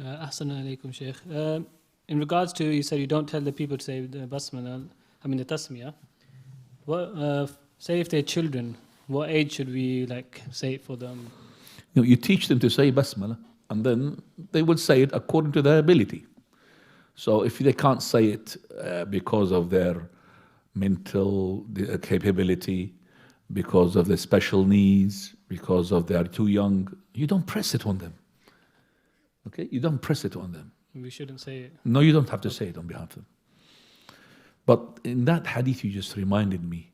Assalamu alaikum, Sheikh. In regards to, you said you don't tell the people to say the basmala, the tasmiyah. Say if they're children, what age should we say it for them? You teach them to say basmala, and then they will say it according to their ability. So if they can't say it because of their mental capability, because of their special needs, because of they are too young, you don't press it on them. Okay? You don't press it on them. We shouldn't say it. No, you don't have to say it on behalf of them. But in that hadith you just reminded me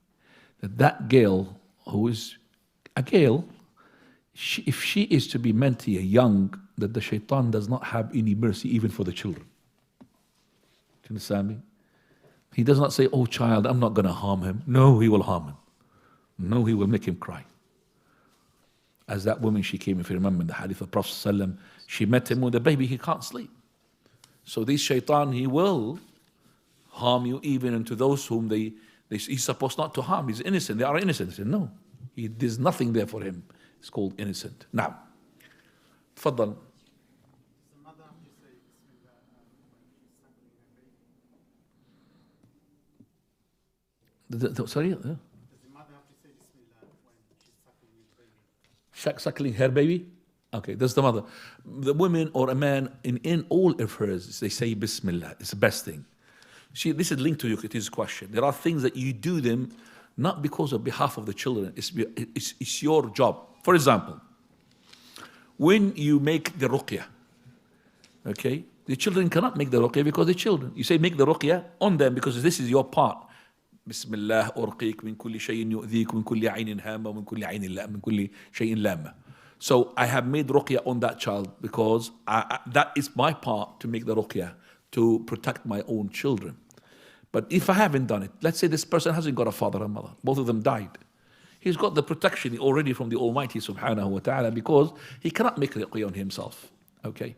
that girl who is a girl, if she is to be meant here young, that the Shaytaan does not have any mercy even for the children. Do you understand me? He does not say, oh child, I'm not going to harm him. No, he will harm him. No, he will make him cry. As that woman, she came, if you remember in the hadith of Prophet ﷺ, she met him with a baby, he can't sleep. So this Shaytaan, he will harm you even into those whom he's supposed not to harm. He's innocent, they are innocent. He said, no, there's nothing there for him. It's called innocent. Now, تفضل. Sorry? Does the mother have to say Bismillah when she's suckling his baby? Suckling her baby? Okay, that's the mother. The woman or a man, in all affairs, they say Bismillah. It's the best thing. See, this is linked to his question. There are things that you do them not because of behalf of the children. It's your job. For example, when you make the ruqyah, okay, the children cannot make the ruqyah because they're children. You say make the ruqyah on them because this is your part. Bismillah urqiq min kulli shay'in yu'dhik min kulli aynin hamma min kulli aynin la min kulli shay'in lamma. So I have made ruqyah on that child because that is my part to make the ruqyah, to protect my own children. But if I haven't done it, let's say this person hasn't got a father and mother, both of them died. He's got the protection already from the Almighty subhanahu wa ta'ala because he cannot make ruqyah on himself. Okay.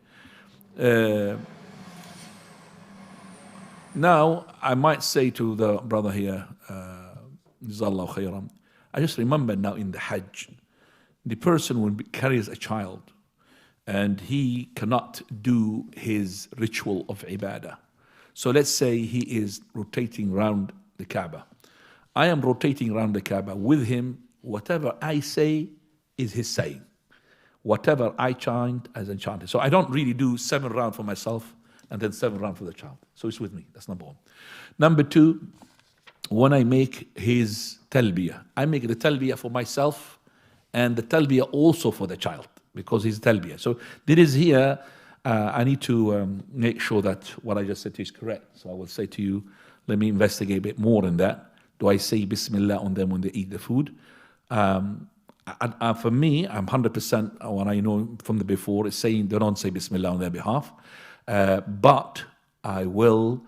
Now, I might say to the brother here, Jazallahu khairan, I just remember now in the Hajj, the person when carries a child and he cannot do his ritual of ibadah. So let's say he is rotating around the Kaaba. I am rotating around the Kaaba with him. Whatever I say is his saying. Whatever I chant as enchanted. So I don't really do 7 rounds for myself and then 7 rounds for the child. So it's with me. That's number 1. Number 2, when I make his talbiyah, I make the talbiyah for myself and the talbiyah also for the child because he's talbiyah. So there is here, I need to make sure that what I just said to you is correct. So I will say to you, let me investigate a bit more in that. Do I say Bismillah on them when they eat the food? For me, I'm 100% what I know from the before is saying they don't say Bismillah on their behalf. But I will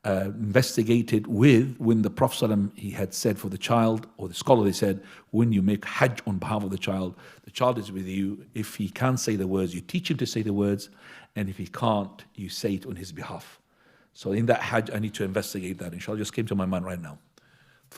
investigate it when the Prophet ﷺ, he had said for the child, or the scholar they said, when you make Hajj on behalf of the child is with you. If he can't say the words, you teach him to say the words, and if he can't, you say it on his behalf. So in that Hajj, I need to investigate that. Inshallah, just came to my mind right now.